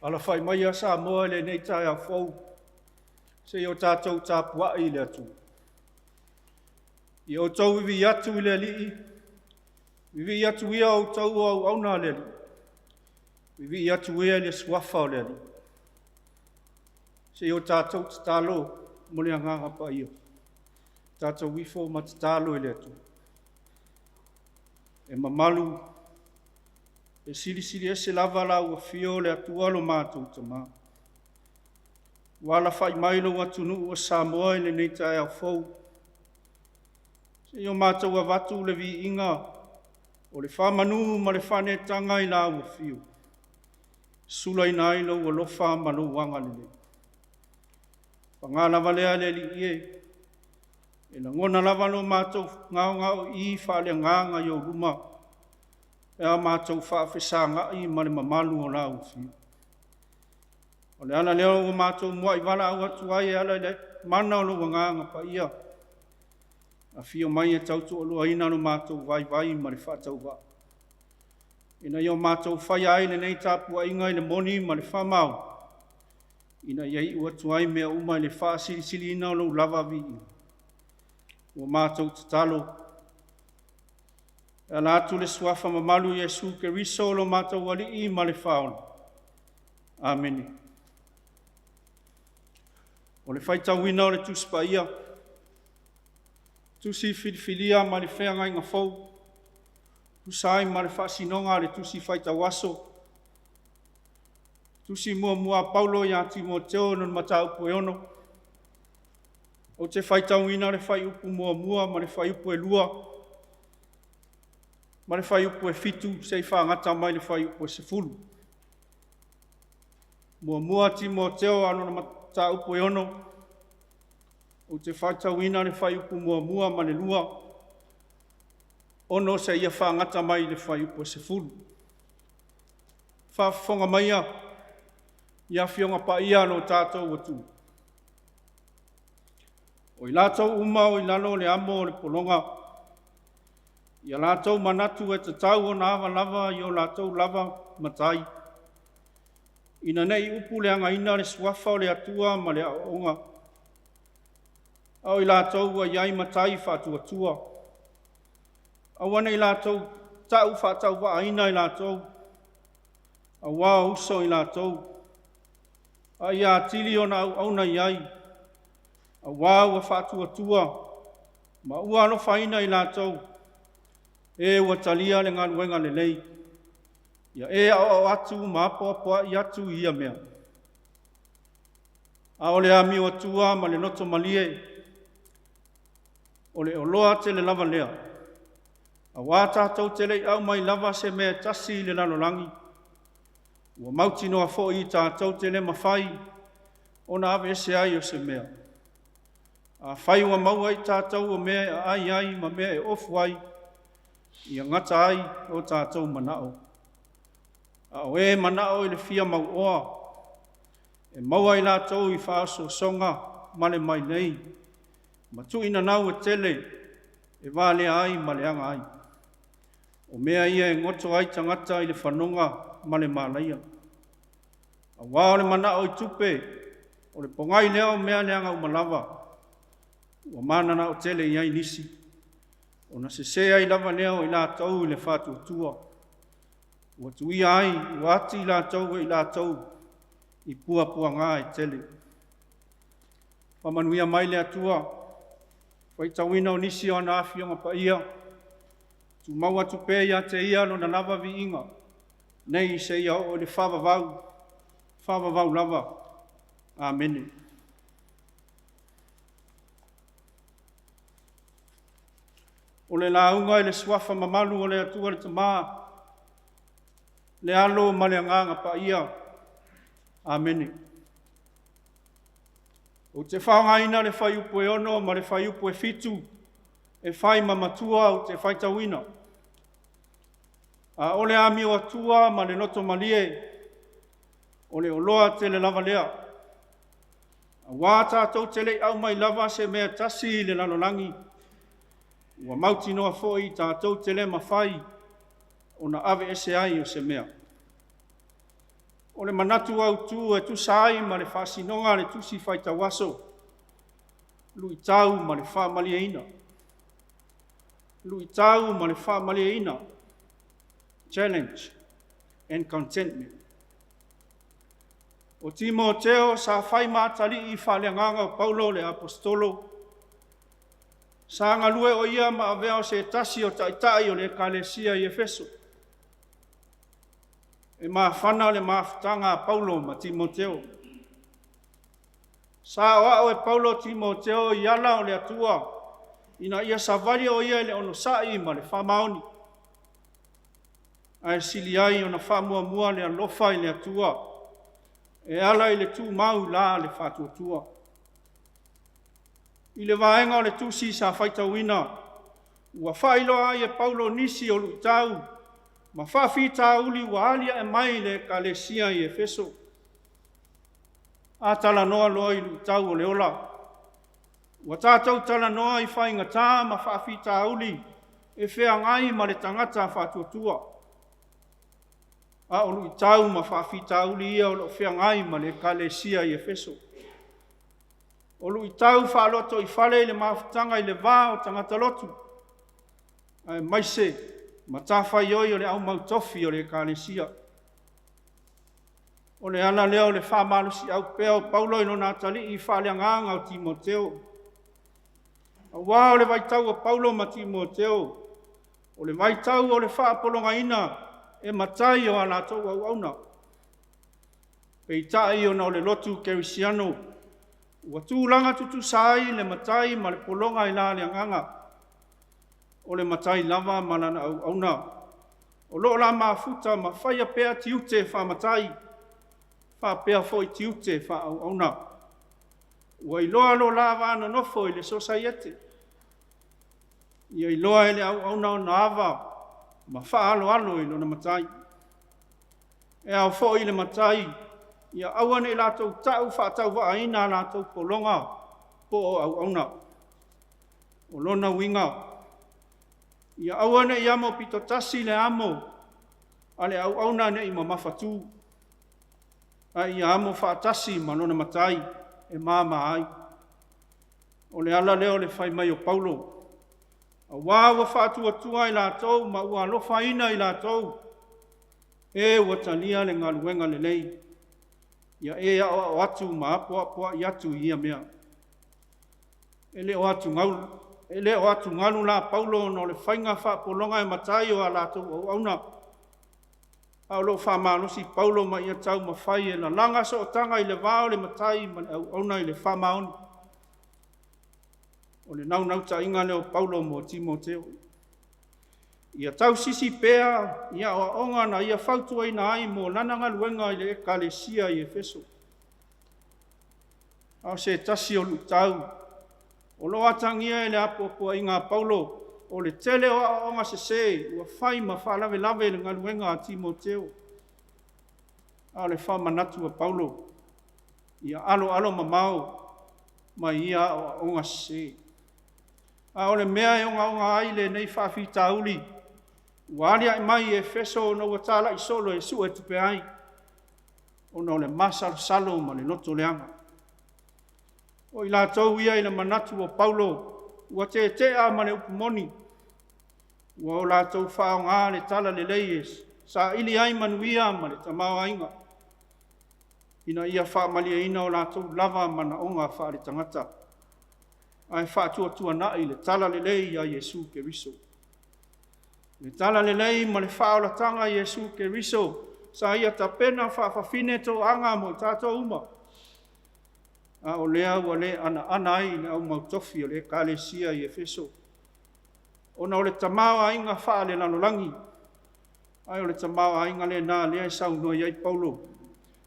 Ala whai mai a sa moa le nei tai a fau. Se o tātou tā pua i le atu. I o tau vivi atu i le li. Vivi atu ia o tau au auna le li. Vivi atu ia le suafa o le li. Se o tātou tālo mo le anganga pa ia. Tātou wifo ma tālo i le atu. E mamalu e sili se lava la ua fio le atua lo mātou tama. Wala whai mailo atu nu ua Samoa i le nei tae au fau. Se o mātou a watu le vi inga o le whamanu ma le whane tanga i la ua fio. Sula i nai lo ua lofa ma lo wanga le nei. Pangana valea le li ie. E na ngona lava lo mātou ngao i whale nganga i o ruma. E a mātou whaafesanga i ma le mamalu o la ufi. O le ana leo o mātou mua i wala au atu ai e ala le mana o lo wanganga pa ia. A fio mai e tautu o lua ina lo mātou vai ma le whaatau wa. Ina i o mātou whai ai le nei tāpua inga i le moni ma le whamau. Ina iei ua tuai mea uma i le whaasiri ina o lo lava vi. O mātou tatalo. E ala atu le suafa mamalu Yesu ke riso lo mātou wali i ma le whaona. Amen. O le whaitau wina o le tuspa ia. Tusi filifilia ma le whenga inga fau. Tusai ma le whaasinonga le tusi whaitau aso. Tusi mua Paulo ia Timoteo non matau pue ono. O te whaitau wina le whai upu mua ma le whai upu e lua. Ma le whai upu e fitu, sei whaangata mai le whai upu e sefulu. Mua Timoteo ano na mata upu e ono. O te whaitau ina le whai upu mua ma le lua. Ono se ia whaangata mai le whai upu e sefulu. Whaafonga mai ia whionga pa ia no tātou atu. O i lātou uma o i lalo le amo o le polonga. Ia lātou manatu e te tau o nāwa lava i o lātou lava matai. Ina nei upu le anga ina le suafa o le atua ma le aonga. Au i lātou a iai matai whātua tua. Au ane i lātou tau whātau wa aina i lātou. A wā uso i lātou. A ia tili o na auna iai. A wā ua whātua tua. Ma ua alo whaina i lātou. E ua talia le ngā luenga le lei. Ia e au atu ma apoa i atu ia mea. A o le ami o atua ma le noto malie. O le oloa te le lava lea. A wā tātou te lei au mai lava se mea tasi le lalolangi. Ua mauti noa fo i tātou te le mawhai. O na ave se ai o se mea. A whai ua maua i tātou o mea ai ma mea e ofu ai. Ia ngata ai o tātou manao. A o e manao i le fia mau oa. E maua i lātou i whaaso songa male mai nei. Ma tu ina nau e tele e wale ai male anga ai. O mea ia e ngoto ai tangata i le whanonga male malaia. A wā o le manao i tupe o le pongai leo mea leanga umalawa. Ua manana o tele i ai nisi. O na se sea i lava leo i lātou i le whātua tua. Ua tui ai, ua ati i lātou i lātou i pua ngā e tele. Whamanuia mai le atua, whaitawina o nisi o na awhionga pa ia. Tu maua tu pē ia te ia no na lava vi inga. Nei se ia o le whawavau lava. Amen. O le launga i le suafa mamalu o le atua le tamā. le alo ma le agaga pa ia. Amene. O te whaongaina le whai upo e ono ma le whai upo e fitu e whai mamatua o te whai tauina. A ole ami o atua ma le noto malie o le oloa te le lava lea. A wā tātou te lei au mai lava se mea tasi le lalolangi. Ua mauti noa foi tātou te le mawhai o na ave ese ai o se mea. O le manatu au tu e tu sai ma le whasinonga le tusi whaita waso. Lui tau ma le wha malia ina. Lui tau ma le wha malia ina. Challenge and contentment. O Timoteo sa whai mātali I whaleanganga o Paulo le apostolo. Sa ngalue o ia ma avea se tasi o taitai o le kalesia I Efeso. E ma whana le mawhitanga Paulo ma Timoteo. Sa oa e Paulo Timoteo I ala o le atua. Ina ia savali o ia le ono sai ma le whamaoni. Ai sili ai o na whamua mua le alofa I le atua. E ala I le tū mau la le whatuatua. I le vaenga o le tūsi sa whaitauina. Ua whailoa ai e Paulo nisi o lutau. Ma whawhita uli wa alia e mai le kalesia I Efeso. A tala noa loa I lutau o le ola. Ua tātou tala noa I whainga tā ma whawhita uli. E whea ngai ma le tangata whatuatua. A o lui tau ma whawhita uli ia o lo whea ngai ma le kalesia I Efeso. O lui tau whaloto I whale le mawhitanga I le vā o tangata lotu. Ai maise, ma tāwhai oi o le au mautofi o le kalesia. O le ana leo le whamalusi au pea o Paulo ino nātali I whaleanganga o Timoteo. A wā o le vaitau o Paulo ma Timoteo. O le vaitau o le whaapolonga ina. E matai o ala tau au auna. Pei tai o na o le lotu kerisiano. Ua tūlanga tutu sai le matai ma le polonga I la le anganga. O le matai lava ma lana au auna. O lo la mafuta ma whaia pea tiute wha matai. Wha pea foi tiute wha au auna. Ua iloa lo lava ana nofo I le sosaiete. Ia iloa ele au auna o na ava. Ma whaalo alo I lona matai. E au fo I le matai. Ia awane I lātou tau whaatau wa aina lātou polonga po o au auna. O lona winga. Ia awane I amo pito tasi le amo. Ale au auna ne I mamawhatu. A ia amo whaatasi ma lona matai. E māma ai. O le ala leo le whai mai o Paulo. A wāwa whātua I lātou, ma ua alofa ina I lātou. E ua tania le ngaluenga le lei. Ia e o atu ma apoa I atu ia mea. E le o atu ngalu la Paulo no le whainga whaapolonga e matai o a lātou au auna. A lo whamalosi Paulo ma ia tau ma whai e la langa so o tanga I le vāo le matai ma le au auna I le whamaoni. O le nau ta inga leo Paulo mo Timoteo. Ia tau sisi pea, ia o onga na ia whautua ina ai mo lananga luenga I le kalesia I Efeso. Au se tasi o lutau. O lo atangia I le apopua inga Paulo, o le tele o onga se, ua whai ma whalave lave le ngaluenga a Timoteo. Au le whamanatu a Paulo. Ia alo mamau, ma ia o onga se. A ole mea e onga aile nei whawhita uli. Walia I mai e Efeso no watala I solo e su e tupe ai. O no le masal salo ma le noto leanga. O I la tau ia I le manatu o Paulo. Ua te a ma le upumoni. Ua o la tau whaonga le tala le leies. Sa ili ai manuia ma le tamao ainga. Ina ia whaamalia ina o la tau lava mana onga wha le tangata. Ai whātua nai le tala le lei a Yesu Keriso. Le tala le lei ma le whaolatanga Yesu Keriso. Sa ia ta pena whawhine tō anga mo tātou uma. A o lea ua le ana ai le au mautofi o le kalesia I Efeso. O na o le tamao a inga wha le lanolangi. Ai o le tamau ainga le nā lea I sau noa iai Paulo.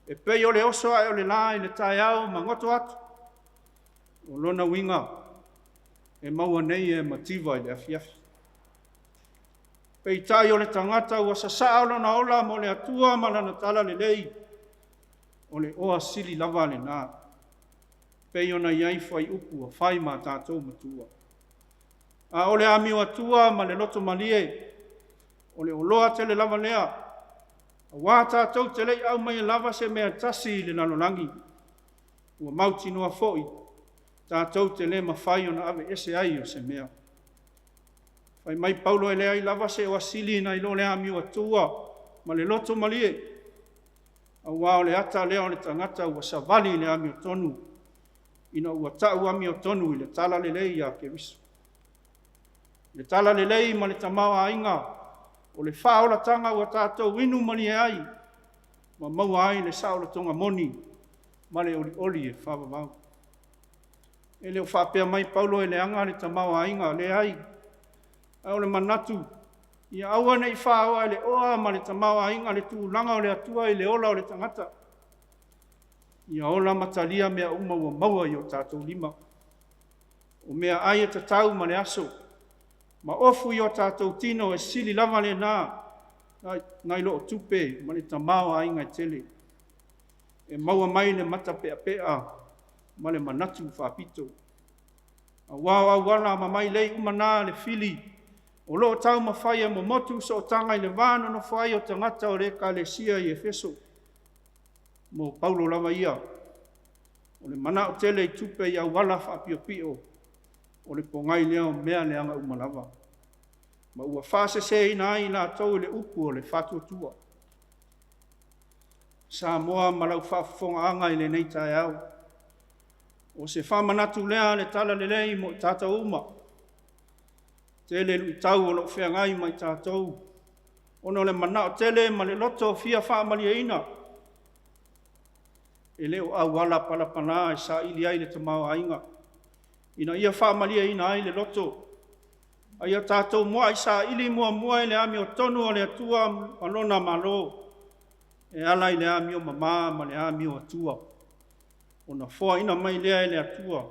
E pei o le oso ai o le nā I le tae au ma ngoto atu. O lona winga e maua nei e mativa I le afiafi. Pei tai o le tangata ua sasaa o lona ola mo le atua ma lana tala le lei. O le oa sili lava le nā. Pei ona iai fai upu a fai ma tātou matua. A o le ami o atua ma le loto malie. O le oloa te le lava lea. A wā tātou te lei au mai lava se mea tasi le nalonangi. Ua mauti noa foi. Tātou te le mawhai ona ave ese ai o se mea. Fai mai Paulo e lea I lava se o asili na ilo le ami o atua ma le loto malie. A wā o le ata lea o le tangata ua savali le ami o tonu. Ina ua tau ami o tonu I le tala le lei a Keriso. Le tala le lei ma le tamau a inga. O le whaola tanga ua tātou inu mani e ai. Ma maua ai le saola tonga moni. Ma le oli e whawawau. E leo whapea mai Paulo e le anga le tamau a inga le ai. Ai o le manatu. Ia aua nei whaoa e le oa ma le tamau a inga le tu langa o le atua I le ola o le tangata. Ia ola matalia mea uma ua maua I o tātou lima. O mea ai e tatau ma le aso. Ma ofu I o tātou tino e sili lava le nā. Nai loo tupe ma le tamau a inga tele. E maua mai le mata pea pea ma le manatu whapito. A wāwa wala ma mai lei umana le fili. O loo tau mawhai e mo motu so o tanga I le vāna no whai o tangata o le kalesia I Efeso. Mo Paulo lava ia. O le mana o tele I tupe I au wala whapio pio. O le pongai leo mea leanga umalava. Ma ua whase se ina ai nā tau le upu o le whatuatua. Sa moa malau whafonga anga I le nei tae au. O se whamanatu lea le tala le lei mo tātou uma. Tele lui tau o lo whea ngai mai tātou. Ono le mana o tele ma le loto fia whaamali e ina. E leo au wala palapana e sa ili ai le tamau a inga. Ina ia whaamalia ina ai le loto. Aia tātou mua I sa ili mua le ami o tonu o le atua malona malo. E ala I le ami o mama ma le ami o atua. O na foa ina mai lea le atua.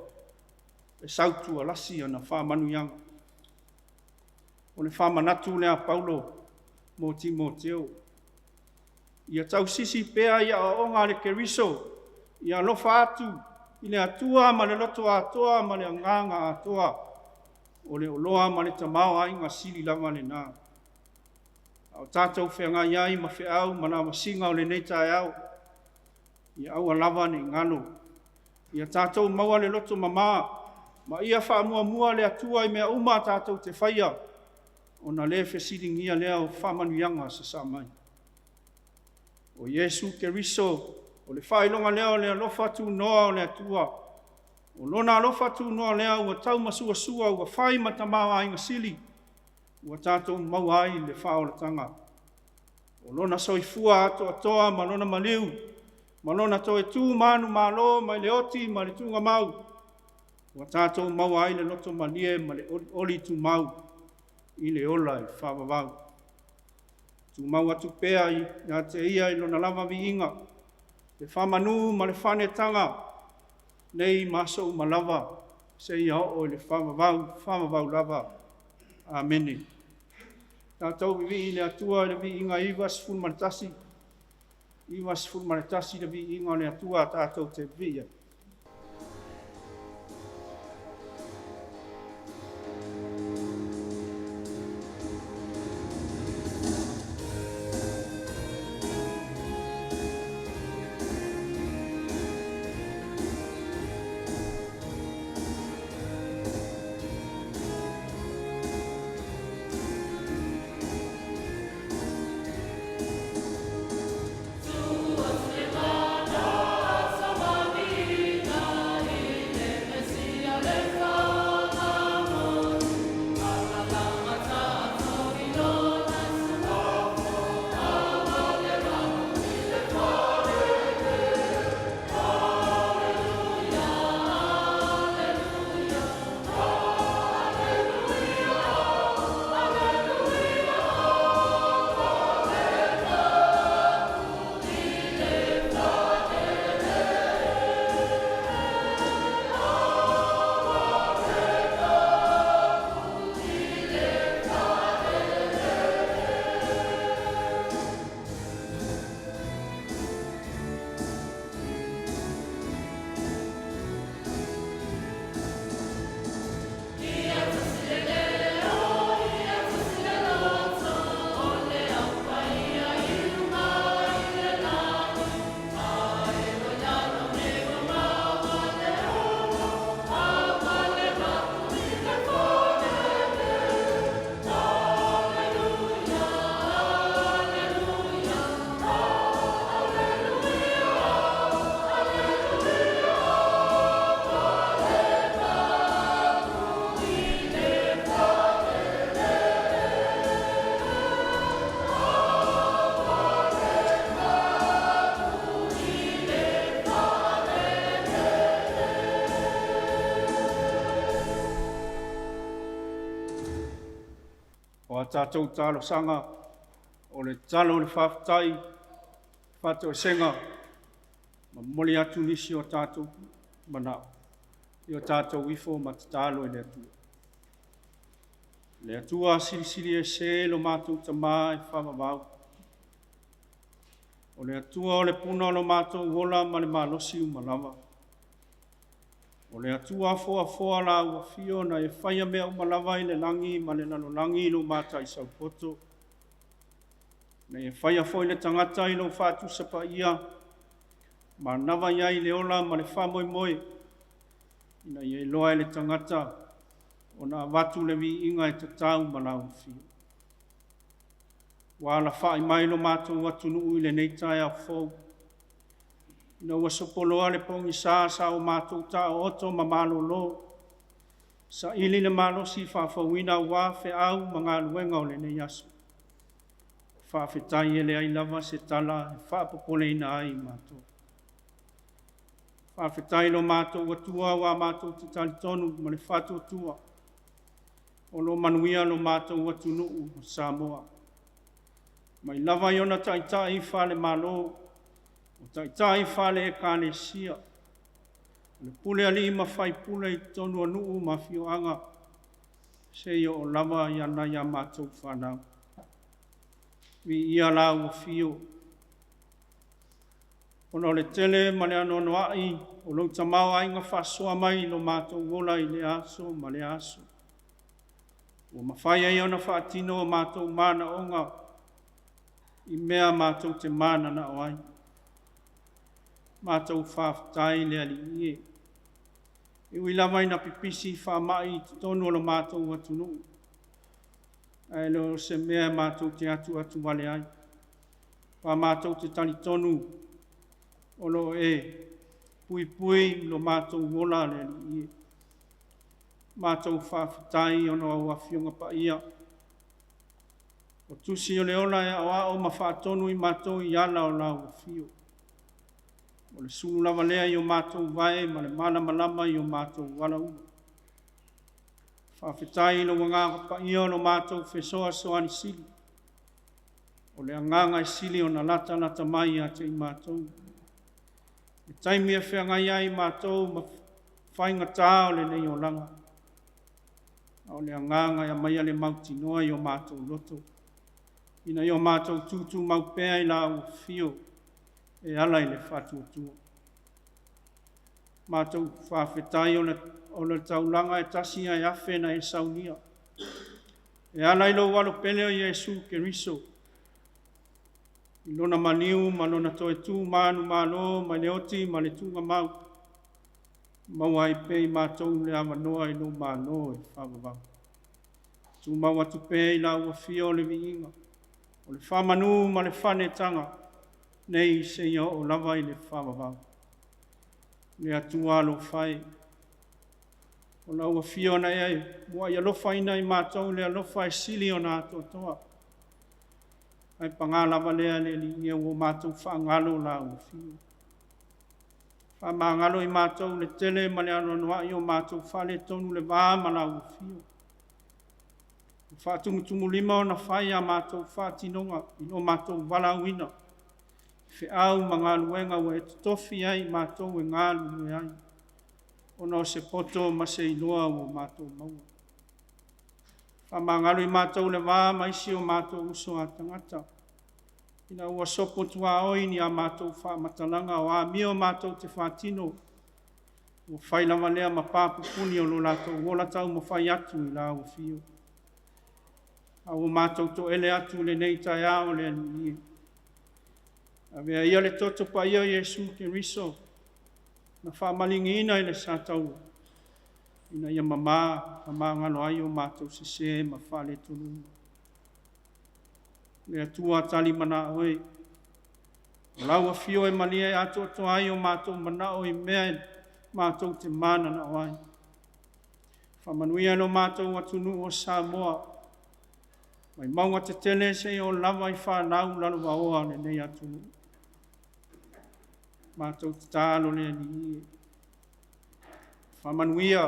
E sautu a lasi o na whaamanu yanga. O le whaamanatu lea Paulo mo Timoteo. Ia tau sisi pea ia o onga le Keriso. Ia lofa atu. I le atua ma le loto atoa ma le anganga atoa. O le oloa ma le tamau a inga sili lava le nā. O tātou whenga iai ma whiau ma nā masinga o le nei tae au. Ia aua lava ne ngano. Ia tātou maua le loto mama. Ma ia wha mua le atua I mea uma tātou te whaia. O na le whesiringia lea o whamanuianga sa sa mai. O Yesu Keriso. O le whailonga lea o le alofa tu noa o le atua. O lona alofa tu noa lea ua tau masua sua ua whai matamau a inga sili. Ua tātou mau ai le whaolatanga. O lona soifua ato atoa ma lona maliu. Ma lona to e tū manu malo mai le oti ma le tunga mau. Ua tātou mau ai le loto malie ma le oli tu mau. I le ola I whawawau. Tu mau atu pea I ngā te ia I lona lava vi inga. Le whamanu ma le whanetanga. Nei maso malava. Se ia o le whamawau lava. Amene. Tātou vi I le atua le vi inga iwas fulmanatasi. Iwas fulmanatasi le vi inga le atua tātou te via. Samadi tātou tālo sanga, o le talo le whawhtai, whātou senga, ma moli atu nisi o tātou manao. I o tātou wifo ma tālo e le atua. Le atua siri e se lo mātou tamā e whamawau. O le atua o le puna lo mātou wola ma le malosi umalawa. O le atua foa la ua fio na e whaia mea umalawa i le langi ma le nano langi lo mātai sau poto. Na e whaia foi le tangata i lo whātu sapa ia. Ma nawa iai le ola ma le whamoi moe. Ina i e loa le tangata o na watu le vi inga e tatau ma lau fio. Wala wha i mai lo mātou watu nuu i le neitai a fau. Ina ua sopoloa le pongi sa o mātou ta o oto ma malo lo. Sa ili le malo si whawhawina wā whe au ma ngā luenga o le nei asu. Whawhetai e le ai lava se tala e whapopole ina ai mātou. Whawhetai lo mātou watua wā mātou te tali tonu ma le whatu atua. O lo manuia lo mātou watu nuu o Samoa. Mai lava iona taitai whale malo. O taitai whale e kāne sia. Le pule ali ma whai pule i tonu anuu ma fioanga. Se o lava iana ia mātou whanau. Vi ia la ua fio. Ono le tele ma le anono ai. O lo tamau ai ngā whasoa mai lo mātou wola i le aso ma le aso. O mawhai ai ona whaatino o mātou mana onga. I mea mātou te mana na oai. Mātou whawhtai le ali ie. E ui lamai na pipisi whamai i tonu o lo mātou watunu. Ai lo se mea mātou te atu wale ai. Wha mātou te tali tonu. O lo e pui lo mātou wola le ali ie. Mātou whawhtai ono au awhionga pa ia. O tusi o le ola e awa o mawhaatonu i mātou i ala o lau fio. O le sulu lava lea i o mātou vae, ma le malama i o mātou wala uma. Whawhetai lo ngā pa ia o lo mātou whesoa soani sili. O le anganga i sili o na lata mai a te i mātou. E taimia whenga ia i mātou ma whainga tā o le nei o langa. O le anganga ia mai le mauti noa i o mātou loto. Ina i o mātou tutu maupea i la o fio e ala i le whatu atua. Mātou whawhetai o le taulanga e tasi ai awhena e saunia. E ala i lo walo pele o Jesu Keriso. I lona maniu, ma lona toe tū manu malo, ma le oti, ma le tūnga mau. Mau ai pei mātou le amanoa i lo malo e whamawau. Tū mau atu pei la ua fio le viinga. O le whamanu ma le whanetanga, nei se ia o lava i le whamawau. Le atua lo whai. O la ua fio na e, mua i alofa ina i mātou le alofa e sili o nā toa. Ai panga lava lea le li o mātou whaangalo la ua fio. Whamangalo i mātou le tele ma le anonoa i o mātou whale tonu le vā ma la ua fio. Whātumutumu lima o na whai a mātou whātinonga i no mātou wala uina. Whe au ma ngā luenga wa e tofi ai mātou e ngā lue ai. Ona o se poto ma se iloa o mātou maua. Whamangalo i mātou le wā maisi o mātou uso a tangata. Ina ua sopo tua oi ni a mātou whamatalanga o a mio mātou te whātino. O whailama lea ma pāpupuni o lo lātou wola tau ma whai atu i la o fio. A o mātou to ele atu le nei tai ao le anie. A vea ia le toto pa ia Jesu Keriso. Na whamalingi ina i le sātau. Ina ia mamā, ngalo ai o mātou se ma whale tonu. Le atua tali mana oe. O laua fio e malia e ato ato ai o mātou mana o i mea mātou te mana na oai. Whamanuia no mātou atunu o Samoa. Mai maunga te tele se o lava i whanau lalo wa oa le nei atunu. Mātou te tālo le ni. Whamanuia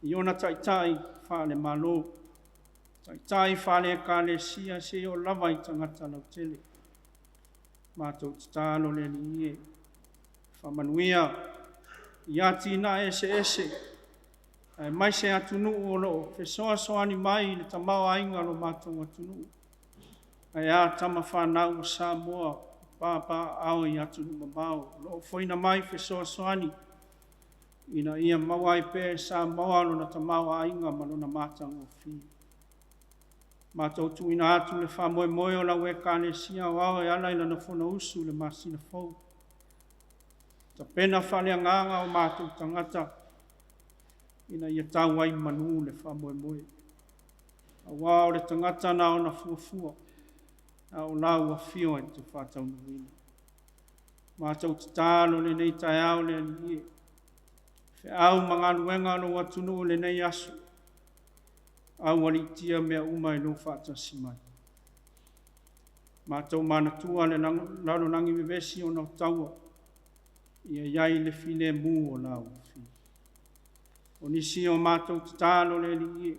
i ona taitai whale malo. Tai whale ka le sia se o lava I tangata lau tele. Mātou tālo le ni e. Whamanuia. Ia tina ese. Ai mai se atunu o lo. Fe soani mai le tamau ainga lo mātou atunu. Ai a tama whanau Samoa. Papa au I atunu mamau. Lo foina mai fe soani. Ina ia mawai pe Samoa lo na tamau ainga malo na mātou o fi. Mātou tu ina atu le whamoe o la weka le sia wao e ala ila na whona usu le masina fau. Ta pena whalea nganga o mātou tangata. Ina ia tau ai manu le whamoe. A wao le tangata na o na fuafua. A o lau a fio e te whatau na wina. Mātou talo le nei tai au le alie. Fe au mangaluenga lo watunu le nei asu. Au wali tia mea umai no whata simai. Mātou mana tua le lalo nangi vivesi o nau taua. Ia iai le file mu o lau fi. O nisi o mātou tatalo le li e.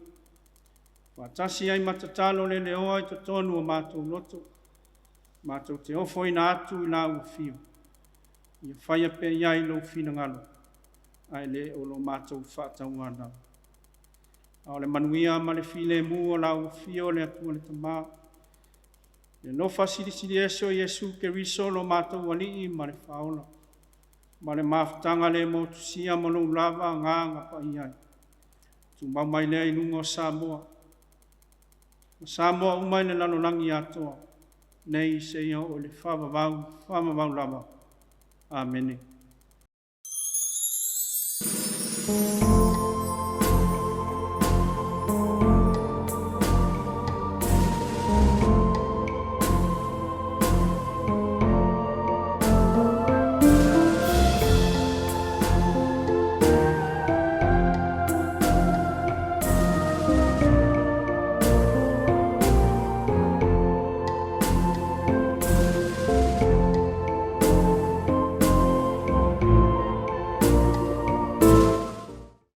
Whatasi ai matatalo le leo ai to tonu o mātou loto. Mātou te ofo ina atu I lau fio. Ia whaia pe iai lo fina ngalo. Ai le o lo mātou whata uanau. Au le manuia ma le file mu o lau fio le atua le tamā. Le nofa sili eso Yesu ke riso lo mātou wali ma le whaola. Ma le mafutanga le motusia mo lo lava nganga pa iai. Tu mamai le inungo Samoa. Samoa umai le lalo langi atoa. Nei se ia o le whamavau lava. Amen.